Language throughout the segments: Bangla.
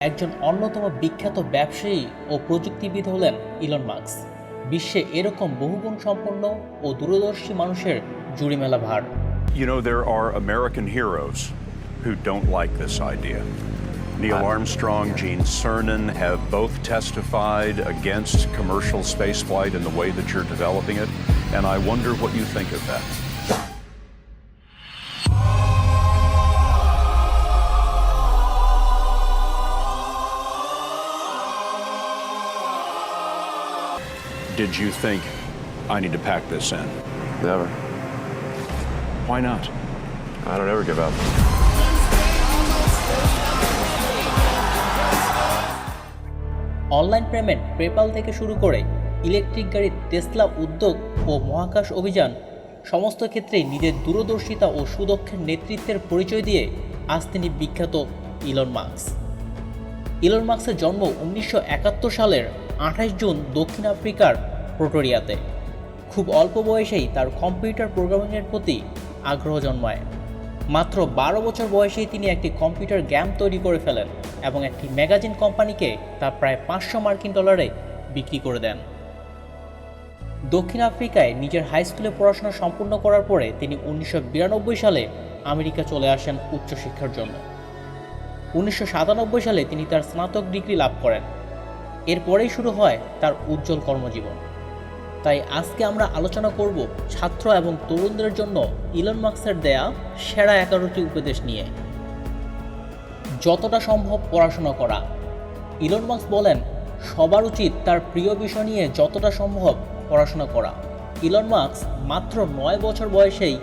একজন অন্যতম বিখ্যাত ব্যবসায়ী ও প্রযুক্তিবিদ হলেন ইলন মাস্ক। বিশ্বে এরকম বহুগুণ সম্পন্ন ও দূরদর্শী মানুষের জুড়ি মেলা ভার। You know, there are American heroes who don't like this idea. Neil Armstrong, Gene Cernan have both testified against commercial spaceflight in the way that you're developing it, and I wonder what you think of that. Did you think, I need to pack this in? Never. Why not? I don't ever give up. Online payment PayPal থেকে শুরু করে ইলেকট্রিক গাড়ি টেসলা উদ্যোগ ও মহাকাশ অভিযান সমস্ত ক্ষেত্রেই নিজের দূরদর্শিতা ও সুদক্ষের নেতৃত্বের পরিচয় দিয়ে আজ তিনি বিখ্যাত ইলন মাস্ক। ইলন মাস্কের জন্ম 1971 সালের 28 জুন দক্ষিণ আফ্রিকার প্রিটোরিয়াতে। খুব অল্প বয়সেই তার কম্পিউটার প্রোগ্রামিংয়ের প্রতি আগ্রহ জন্মায়। মাত্র 12 বছর বয়সেই তিনি একটি কম্পিউটার গেম তৈরি করে ফেলেন এবং একটি ম্যাগাজিন কোম্পানিকে তা প্রায় $500 বিক্রি করে দেন। দক্ষিণ আফ্রিকায় নিজের হাই স্কুলে পড়াশোনা সম্পূর্ণ করার পরে তিনি 1992 সালে আমেরিকা চলে আসেন উচ্চশিক্ষার জন্য। 1997 সালে তিনি তার স্নাতক ডিগ্রি লাভ করেন। এরপরেই শুরু হয় তার উজ্জ্বল কর্মজীবন। তাই আজকে আমরা আলোচনা করব ছাত্র এবং তরুণদের জন্য ইলন মাস্কের দেয়া সেরা 11টি উপদেশ নিয়ে। যতটা সম্ভব পড়াশোনা করা। ইলন মাস্ক বলেন, সবার উচিত তার প্রিয় বিষয় নিয়ে যতটা সম্ভব পড়াশোনা করা। ইলন মাস্ক মাত্র 9 বছর বয়সেই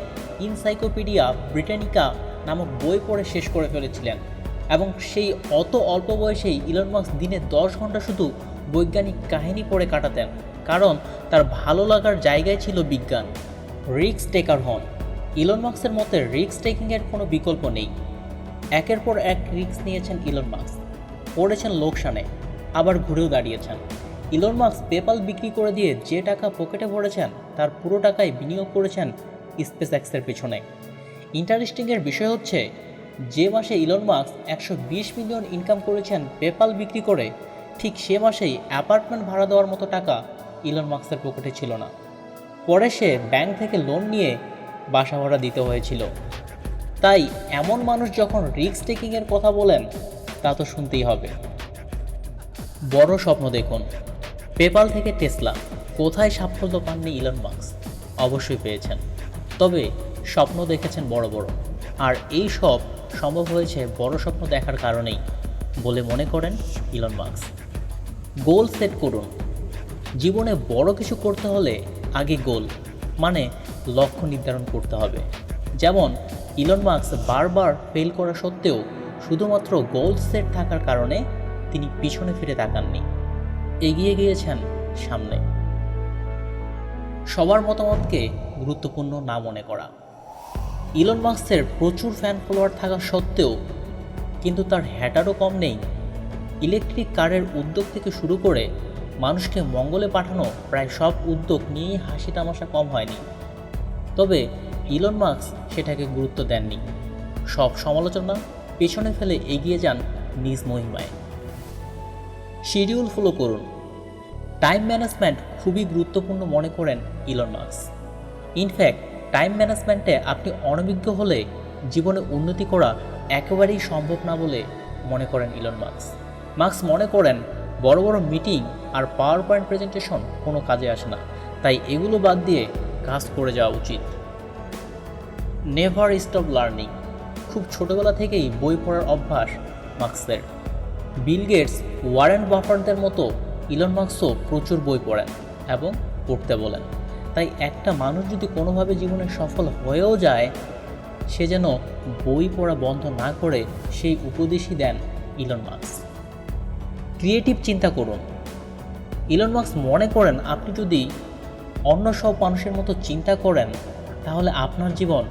ইনসাইক্লোপিডিয়া ব্রিটানিকা নামক বই পড়ে শেষ করে ফেলেছিলেন এবং সেই অত অল্প বয়সেই ইলন মাস্ক দিনে 10 ঘন্টা শুধু বৈজ্ঞানিক কাহিনী পড়ে কাটাতেন, কারণ তার ভালো লাগার জায়গায় ছিল বিজ্ঞান। রিস্ক টেকার হন। ইলন মাস্কের মতে রিস্ক টেকিংয়ের কোনো বিকল্প নেই। একের পর এক রিস্ক নিয়েছেন ইলন মাস্ক, পড়েছেন লোকসানে, আবার ঘুরেও দাঁড়িয়েছেন। ইলন মাস্ক পেপ্যাল বিক্রি করে দিয়ে যে টাকা পকেটে ভরেছেন তার পুরো টাকাই বিনিয়োগ করেছেন স্পেস এক্সের পেছনে। ইন্টারেস্টিংয়ের বিষয় হচ্ছে, যে মাসে ইলন মাস্ক 120 মিলিয়ন ইনকাম করেছেন পেপ্যাল বিক্রি করে, ঠিক সে মাসেই অ্যাপার্টমেন্ট ভাড়া দেওয়ার মতো টাকা ইলন মাস্কের পকেটে ছিল না। পরে সে ব্যাংক থেকে লোন নিয়ে বাসা ভাড়া দিতে হয়েছিল। তাই এমন মানুষ যখন রিস্ক টেকিংয়ের কথা বলেন, তা তো শুনতেই হবে। বড় স্বপ্ন দেখুন। পেপ্যাল থেকে টেসলা, কোথায় সাফল্য পাননি ইলন মাস্ক? অবশ্যই পেয়েছেন, তবে স্বপ্ন দেখেছেন বড় বড়। আর এই সব সম্ভব হয়েছে বড় স্বপ্ন দেখার কারণেই বলে মনে করেন ইলন মাস্ক। গোল সেট করুন। জীবনে বড় কিছু করতে হলে আগে গোল মানে লক্ষ্য নির্ধারণ করতে হবে। যেমন ইলন মাস্ক বারবার ফেল করা সত্ত্বেও শুধুমাত্র গোল সেট থাকার কারণে তিনি পিছনে ফিরে তাকাননি, এগিয়ে গিয়েছেন সামনে। সবার মতামতকে গুরুত্বপূর্ণ না মনে করা। ইলন মাস্কের প্রচুর ফ্যান ফলোয়ার থাকা সত্ত্বেও কিন্তু তার হ্যাটারও কম নেই। ইলেকট্রিক কারের উদ্যোগ থেকে শুরু করে মানুষকে মঙ্গলে পাঠানো প্রায় সব উদ্যোগ নিয়েই হাসি তামাশা কম হয়নি। তবে ইলন মাস্ক সেটাকে গুরুত্ব দেননি। সব সমালোচনা পেছনে ফেলে এগিয়ে যান নিজ মহিমায়। শিডিউল ফলো করুন। টাইম ম্যানেজমেন্ট খুবই গুরুত্বপূর্ণ মনে করেন ইলন মাস্ক। ইনফ্যাক্ট টাইম ম্যানেজমেন্টে আপনি অনভিজ্ঞ হলে জীবনে উন্নতি করা একেবারেই সম্ভব না বলে মনে করেন ইলন মাস্ক। মাস্ক মনে করেন বড় বড় মিটিং আর পাওয়ার পয়েন্ট প্রেজেন্টেশন কোনো কাজে আসে না, তাই এগুলো বাদ দিয়ে কাজ করে যাওয়া উচিত। Never stop learning. খুব ছোটবেলা থেকেই বই পড়ার অভ্যাস মাস্কের। বিল গেটস, ওয়ারেন বাফেটদের মতো ইলন মাস্কও প্রচুর বই পড়েন এবং পড়তে বলেন। তাই একটা মানুষ যদি কোনোভাবে জীবনে সফল হয়েও যায়, সে যেন বই পড়া বন্ধ না করে সেই উপদেশই দেন ইলন মাস্ক। ক্রিয়েটিভ চিন্তা করুন। ইলন মাস্ক মনে করেন আপনি যদি অন্য সব মানুষের মতো চিন্তা করেন, তাহলে আপনার জীবন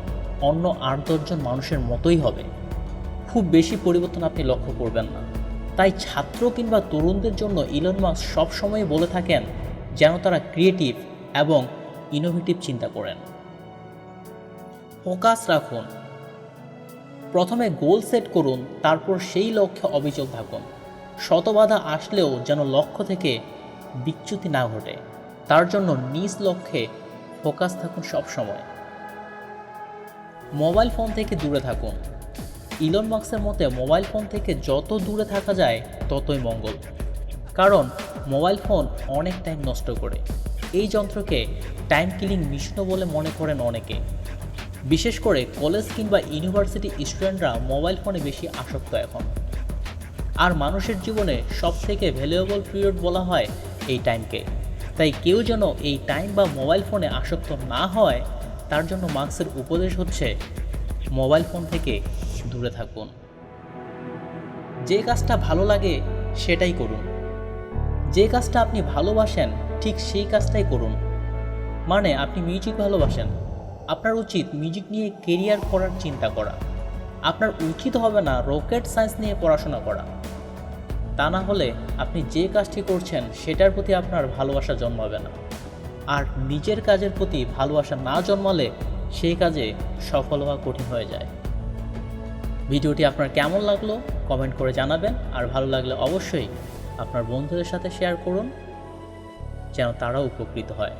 অন্য 8-10 জন মানুষের মতোই হবে। খুব বেশি পরিবর্তন আপনি লক্ষ্য করবেন না। তাই ছাত্র কিংবা তরুণদের জন্য ইলন মাস্ক সবসময় বলে থাকেন যেন তারা ক্রিয়েটিভ এবং ইনোভেটিভ চিন্তা করেন। ফোকাস রাখুন। প্রথমে গোল সেট করুন, তারপর সেই লক্ষ্যে অবিচল থাকুন। শত বাধা আসলেও যেন লক্ষ্য থেকে বিচ্যুতি না ঘটে, তার জন্য নিজ লক্ষ্যে ফোকাস থাকুন সবসময়। মোবাইল ফোন থেকে দূরে থাকুন। ইলন মাস্কের মতে মোবাইল ফোন থেকে যত দূরে থাকা যায় ততই মঙ্গল, কারণ মোবাইল ফোন অনেক টাইম নষ্ট করে। এই যন্ত্রকে টাইম কিলিং মেশিনও বলে মনে করেন অনেকে। বিশেষ করে কলেজ কিংবা ইউনিভার্সিটি স্টুডেন্টরা মোবাইল ফোনে বেশি আসক্ত এখন। আর মানুষের জীবনে সবথেকে ভ্যালুয়েবল পিরিয়ড বলা হয় এই টাইমকে। তাই কেউ যেন এই টাইম বা মোবাইল ফোনে আসক্ত না হয়, তার জন্য মার্কসের উপদেশ হচ্ছে মোবাইল ফোন থেকে দূরে থাকুন। যে কাজটা ভালো লাগে সেটাই করুন। যে কাজটা আপনি ভালোবাসেন ঠিক সেই কাজটাই করুন। মানে আপনি মিউজিক ভালোবাসেন, আপনার উচিত মিউজিক নিয়ে কেরিয়ার করার চিন্তা করা। আপনার উচিত হবে না রকেট সায়েন্স নিয়ে পড়াশোনা করা। তা না হলে আপনি যে কাজটি করছেন সেটার প্রতি আপনার ভালোবাসা জন্মাবে না। আর নিজের কাজের প্রতি ভালোবাসা না জন্মালে সেই কাজে সফল হওয়া কঠিন হয়ে যায়। ভিডিওটি আপনার কেমন লাগলো কমেন্ট করে জানাবেন, আর ভালো লাগলে অবশ্যই আপনার বন্ধুদের সাথে শেয়ার করুন যেন তারাও উপকৃত হয়।